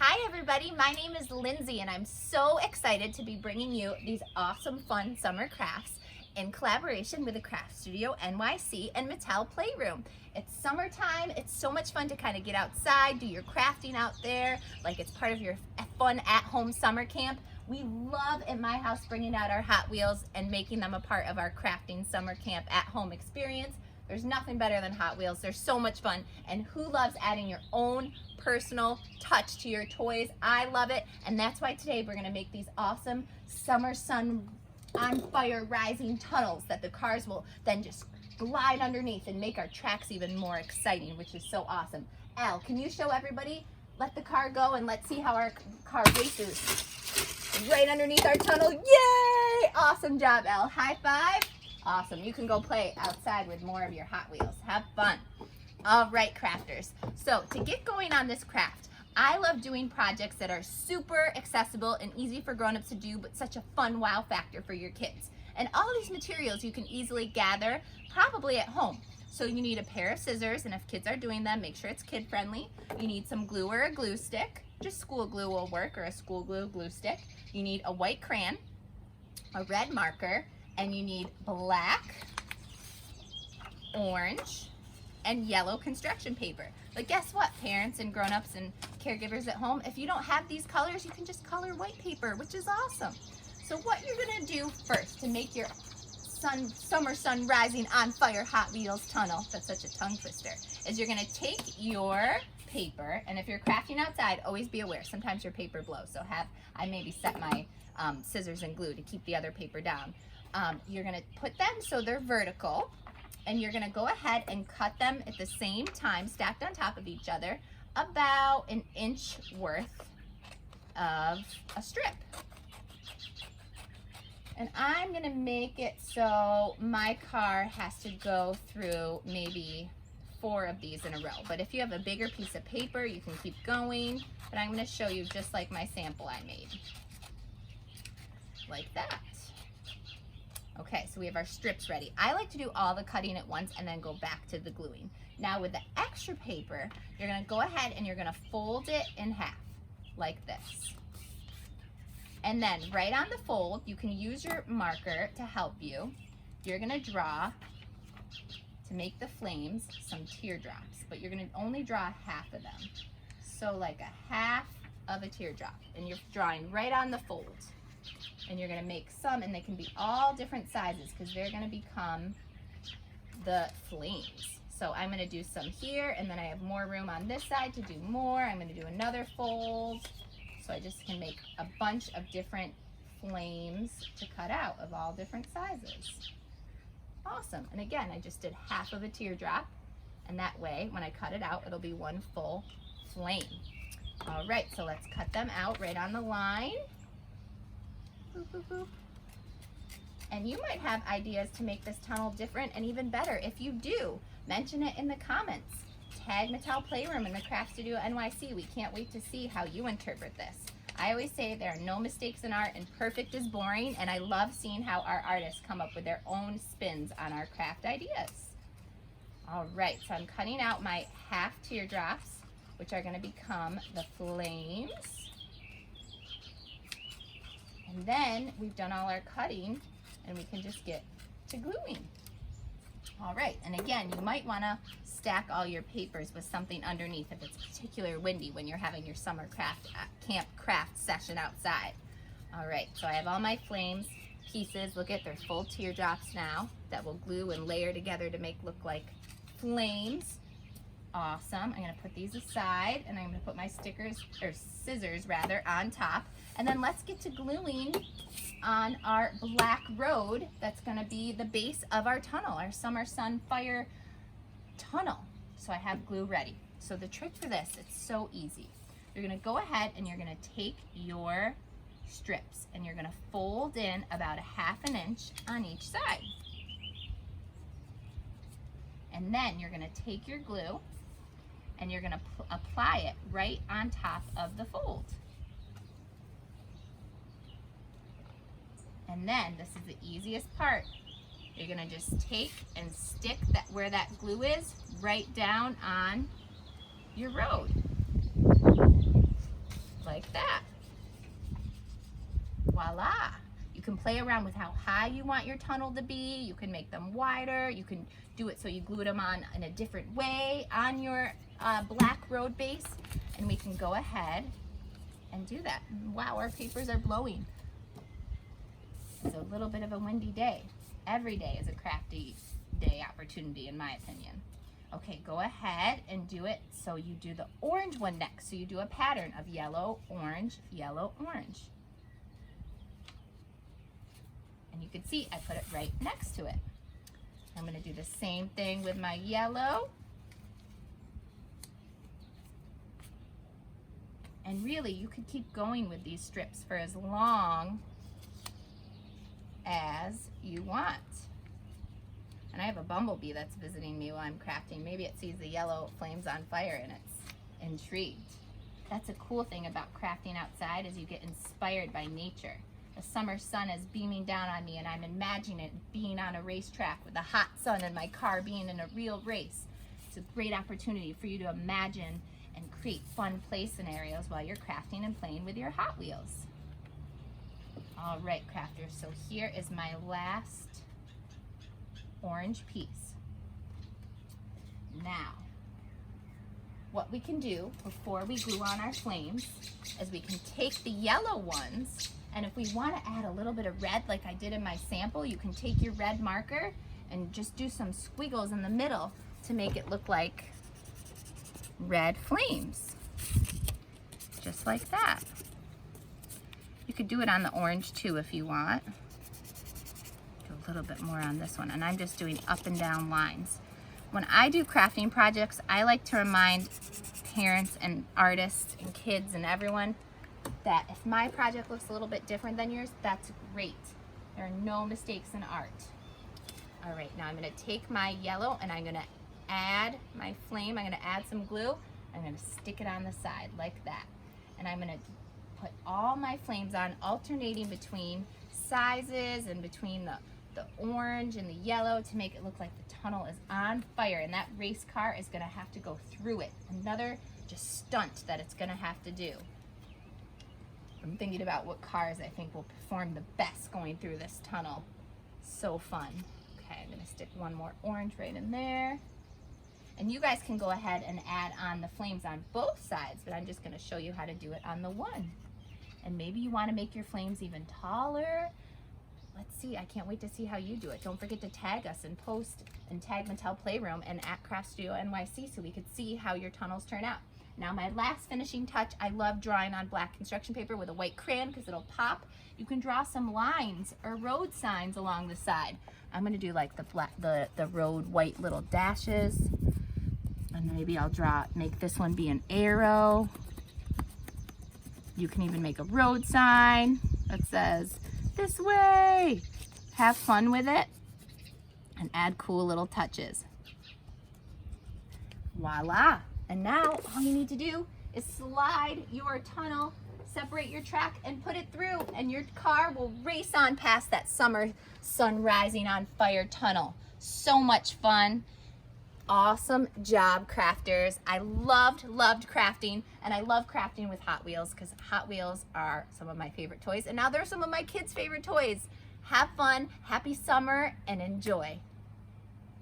Hi everybody, my name is Lindsay and I'm so excited to be bringing you these awesome fun summer crafts in collaboration with the Craft Studio NYC and Mattel Playroom. It's summertime, it's so much fun to kind of get outside, do your crafting out there, like it's part of your fun at-home summer camp. We love at my house bringing out our Hot Wheels and making them a part of our crafting summer camp at-home experience. There's nothing better than Hot Wheels. They're so much fun. And who loves adding your own personal touch to your toys? I love it. And that's why today we're gonna make these awesome summer sun on fire rising tunnels that the cars will then just glide underneath and make our tracks even more exciting, which is so awesome. Al, can you show everybody? Let the car go and let's see how our car races right underneath our tunnel. Yay! Awesome job, Al. High five. Awesome. You can go play outside with more of your Hot Wheels. Have fun. All right, crafters. So to get going on this craft, I love doing projects that are super accessible and easy for grown-ups to do, but such a fun wow factor for your kids. And all of these materials you can easily gather probably at home. So you need a pair of scissors, and if kids are doing them, make sure it's kid-friendly. You need some glue or a glue stick. Just school glue will work, or a school glue stick. You need a white crayon, a red marker, and you need black, orange, and yellow construction paper. But guess what, parents and grown-ups and caregivers at home, if you don't have these colors, you can just color white paper, which is awesome. So what you're gonna do first to make your summer sun rising on fire Hot Wheels tunnel, that's such a tongue twister, is you're gonna take your paper, and if you're crafting outside, always be aware, sometimes your paper blows, so I maybe set my scissors and glue to keep the other paper down. You're gonna put them so they're vertical, and you're gonna go ahead and cut them at the same time, stacked on top of each other, about an inch worth of a strip. And I'm gonna make it so my car has to go through maybe 4 of these in a row. But if you have a bigger piece of paper, you can keep going. But I'm gonna show you just like my sample I made. Like that. Okay, so we have our strips ready. I like to do all the cutting at once and then go back to the gluing. Now with the extra paper, you're gonna go ahead and you're gonna fold it in half, like this. And then right on the fold, you can use your marker to help you. You're gonna draw, to make the flames, some teardrops, but you're gonna only draw half of them. So like a half of a teardrop, and you're drawing right on the fold. And you're gonna make some, and they can be all different sizes because they're gonna become the flames. So I'm gonna do some here, and then I have more room on this side to do more. I'm gonna do another fold. So I just can make a bunch of different flames to cut out of all different sizes. Awesome, and again, I just did half of a teardrop, and that way, when I cut it out, it'll be one full flame. All right, so let's cut them out right on the line. Boop, boop, boop. And you might have ideas to make this tunnel different and even better. If you do, mention it in the comments. Tag Mattel Playroom and the Craft Studio NYC. We can't wait to see how you interpret this. I always say there are no mistakes in art and perfect is boring, and I love seeing how our artists come up with their own spins on our craft ideas. All right, so I'm cutting out my half teardrops, which are gonna become the flames. And then we've done all our cutting and we can just get to gluing. All right, and again, you might wanna stack all your papers with something underneath if it's particularly windy when you're having your summer camp craft session outside. All right, so I have all my flames pieces. Look at, they're full teardrops now that will glue and layer together to look like flames. Awesome, I'm gonna put these aside and I'm gonna put my scissors rather, on top. And then let's get to gluing on our black road that's gonna be the base of our tunnel, our summer sun fire tunnel. So I have glue ready. So the trick for this, it's so easy. You're gonna go ahead and you're gonna take your strips and you're gonna fold in about 1/2 inch on each side. And then you're gonna take your glue and you're gonna apply it right on top of the fold. And then, this is the easiest part, you're gonna just take and stick that where that glue is right down on your road. like that. Voila. You can play around with how high you want your tunnel to be. You can make them wider. You can do it so you glued them on in a different way on your black road base. And we can go ahead and do that. Wow, our papers are blowing. It's a little bit of a windy day. Every day is a crafty day opportunity, in my opinion. Okay, go ahead and do it. So you do the orange one next. So you do a pattern of yellow, orange, yellow, orange. And you can see I put it right next to it. I'm going to do the same thing with my yellow. And really, you could keep going with these strips for as long as you want. And I have a bumblebee that's visiting me while I'm crafting. Maybe it sees the yellow flames on fire and it's intrigued. That's a cool thing about crafting outside, is you get inspired by nature. The summer sun is beaming down on me and I'm imagining it being on a racetrack with the hot sun and my car being in a real race. It's a great opportunity for you to imagine and create fun play scenarios while you're crafting and playing with your Hot Wheels. All right, crafters, so here is my last orange piece. Now, what we can do before we glue on our flames is we can take the yellow ones, and if we want to add a little bit of red like I did in my sample, you can take your red marker and just do some squiggles in the middle to make it look like red flames, just like that. You could do it on the orange too if you want. Do a little bit more on this one, and I'm just doing up and down lines. When I do crafting projects, I like to remind parents and artists and kids and everyone that if my project looks a little bit different than yours, that's great. There are no mistakes in art. All right, now I'm gonna take my yellow and I'm gonna add my flame. I'm gonna add some glue. I'm gonna stick it on the side like that. And I'm gonna put all my flames on, alternating between sizes and between the orange and the yellow to make it look like the tunnel is on fire, and that race car is gonna have to go through it. Another just stunt that it's gonna have to do. I'm thinking about what cars I think will perform the best going through this tunnel. So fun. Okay, I'm gonna stick one more orange right in there. And you guys can go ahead and add on the flames on both sides, but I'm just gonna show you how to do it on the one. And maybe you wanna make your flames even taller. Let's see, I can't wait to see how you do it. Don't forget to tag us and post and tag Mattel Playroom and at Craft Studio NYC so we could see how your tunnels turn out. Now my last finishing touch, I love drawing on black construction paper with a white crayon because it'll pop. You can draw some lines or road signs along the side. I'm gonna do like the road white little dashes. And maybe I'll make this one be an arrow. You can even make a road sign that says, "This way." Have fun with it and add cool little touches. Voila. And now all you need to do is slide your tunnel, separate your track, and put it through, and your car will race on past that summer sun rising on fire tunnel. So much fun. Awesome job, crafters. I loved crafting, and I love crafting with Hot Wheels because Hot Wheels are some of my favorite toys, and now they're some of my kids' favorite toys. Have fun, happy summer, and enjoy.